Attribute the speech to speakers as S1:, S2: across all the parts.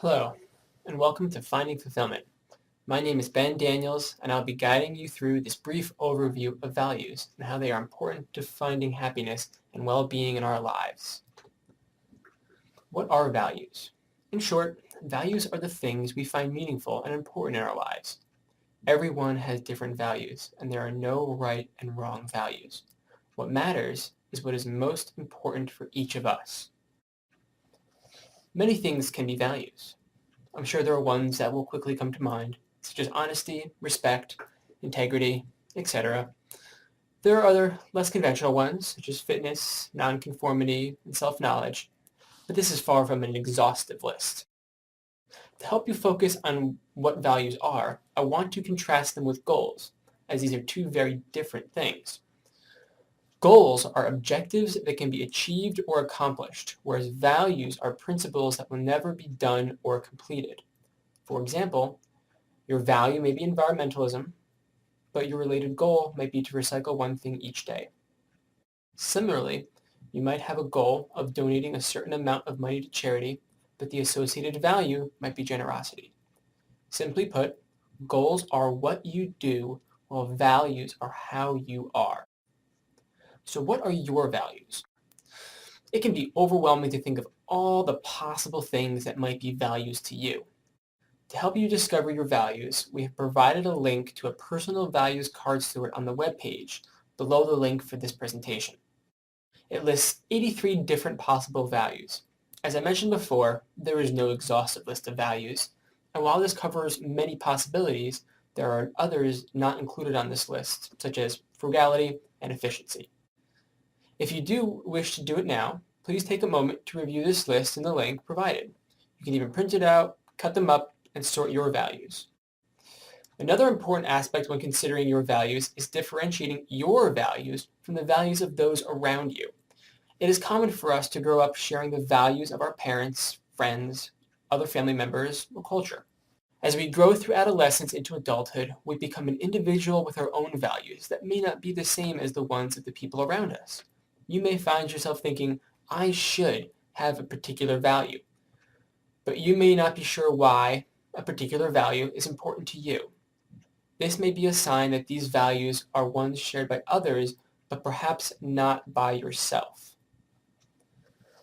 S1: Hello, and welcome to Finding Fulfillment. My name is Ben Daniels, and I'll be guiding you through this brief overview of values and how they are important to finding happiness and well-being in our lives. What are values? In short, values are the things we find meaningful and important in our lives. Everyone has different values, and there are no right and wrong values. What matters is what is most important for each of us. Many things can be values. I'm sure there are ones that will quickly come to mind, such as honesty, respect, integrity, etc. There are other less conventional ones, such as fitness, nonconformity, and self-knowledge, but this is far from an exhaustive list. To help you focus on what values are, I want to contrast them with goals, as these are two very different things. Goals are objectives that can be achieved or accomplished, whereas values are principles that will never be done or completed. For example, your value may be environmentalism, but your related goal might be to recycle one thing each day. Similarly, you might have a goal of donating a certain amount of money to charity, but the associated value might be generosity. Simply put, goals are what you do, while values are how you are. So what are your values? It can be overwhelming to think of all the possible things that might be values to you. To help you discover your values, we have provided a link to a personal values card steward on the webpage below the link for this presentation. It lists 83 different possible values. As I mentioned before, there is no exhaustive list of values, and while this covers many possibilities, there are others not included on this list, such as frugality and efficiency. If you do wish to do it now, please take a moment to review this list in the link provided. You can even print it out, cut them up, and sort your values. Another important aspect when considering your values is differentiating your values from the values of those around you. It is common for us to grow up sharing the values of our parents, friends, other family members, or culture. As we grow through adolescence into adulthood, we become an individual with our own values that may not be the same as the ones of the people around us. You may find yourself thinking, I should have a particular value, but you may not be sure why a particular value is important to you. This may be a sign that these values are ones shared by others, but perhaps not by yourself.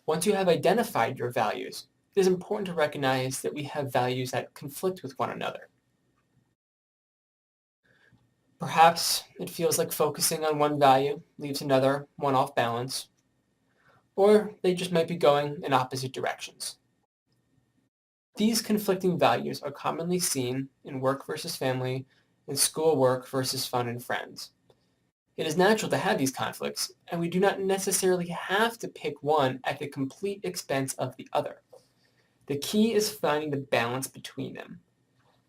S1: Once you have identified your values, it is important to recognize that we have values that conflict with one another. Perhaps it feels like focusing on one value leaves another one off balance, or they just might be going in opposite directions. These conflicting values are commonly seen in work versus family, in school work versus fun and friends. It is natural to have these conflicts, and we do not necessarily have to pick one at the complete expense of the other. The key is finding the balance between them.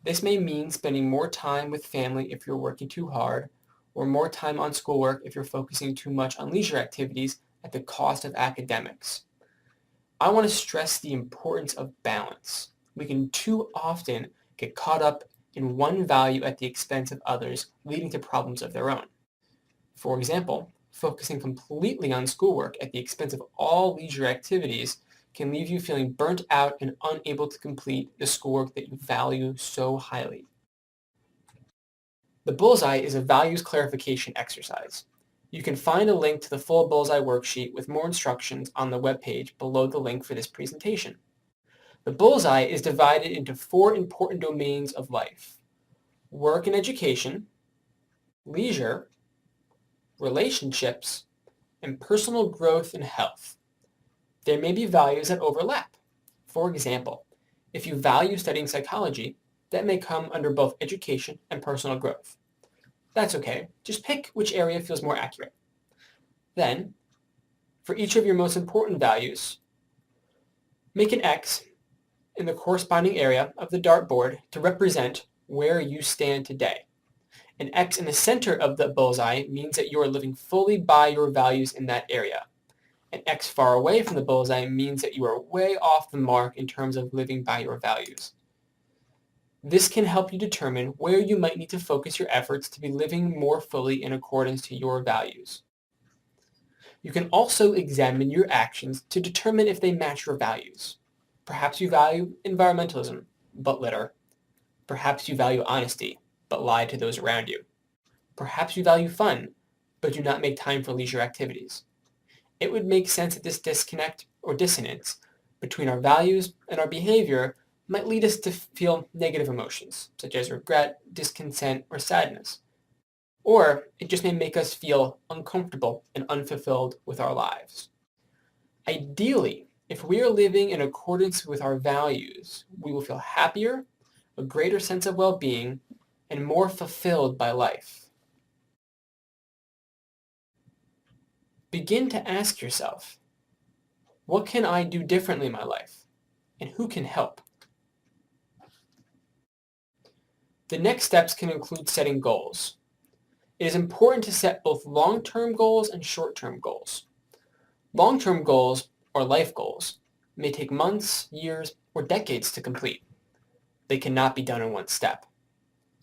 S1: This may mean spending more time with family if you're working too hard, or more time on schoolwork if you're focusing too much on leisure activities at the cost of academics. I want to stress the importance of balance. We can too often get caught up in one value at the expense of others, leading to problems of their own. For example, focusing completely on schoolwork at the expense of all leisure activities can leave you feeling burnt out and unable to complete the schoolwork that you value so highly. The bullseye is a values clarification exercise. You can find a link to the full bullseye worksheet with more instructions on the webpage below the link for this presentation. The bullseye is divided into 4 important domains of life: work and education, leisure, relationships, and personal growth and health. There may be values that overlap. For example, if you value studying psychology, that may come under both education and personal growth. That's okay. Just pick which area feels more accurate. Then, for each of your most important values, make an X in the corresponding area of the dartboard to represent where you stand today. An X in the center of the bullseye means that you are living fully by your values in that area. An X far away from the bullseye means that you are way off the mark in terms of living by your values. This can help you determine where you might need to focus your efforts to be living more fully in accordance to your values. You can also examine your actions to determine if they match your values. Perhaps you value environmentalism, but litter. Perhaps you value honesty, but lie to those around you. Perhaps you value fun, but do not make time for leisure activities. It would make sense that this disconnect or dissonance between our values and our behavior might lead us to feel negative emotions, such as regret, discontent, or sadness. Or it just may make us feel uncomfortable and unfulfilled with our lives. Ideally, if we are living in accordance with our values, we will feel happier, a greater sense of well-being, and more fulfilled by life. Begin to ask yourself, what can I do differently in my life? And who can help? The next steps can include setting goals. It is important to set both long-term goals and short-term goals. Long-term goals, or life goals, may take months, years, or decades to complete. They cannot be done in one step.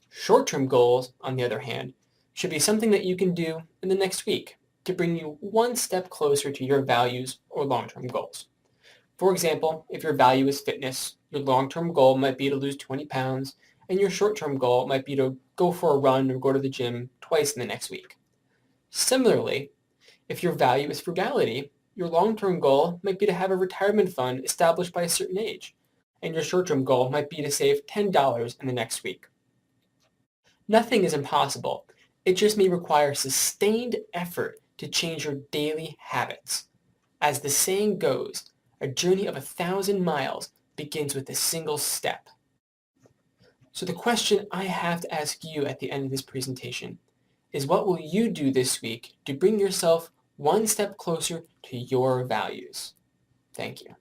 S1: Short-term goals, on the other hand, should be something that you can do in the next week to bring you one step closer to your values or long-term goals. For example, if your value is fitness, your long-term goal might be to lose 20 pounds, and your short-term goal might be to go for a run or go to the gym twice in the next week. Similarly, if your value is frugality, your long-term goal might be to have a retirement fund established by a certain age, and your short-term goal might be to save $10 in the next week. Nothing is impossible. It just may require sustained effort to change your daily habits. As the saying goes, a journey of 1,000 miles begins with a single step. So the question I have to ask you at the end of this presentation is, what will you do this week to bring yourself one step closer to your values? Thank you.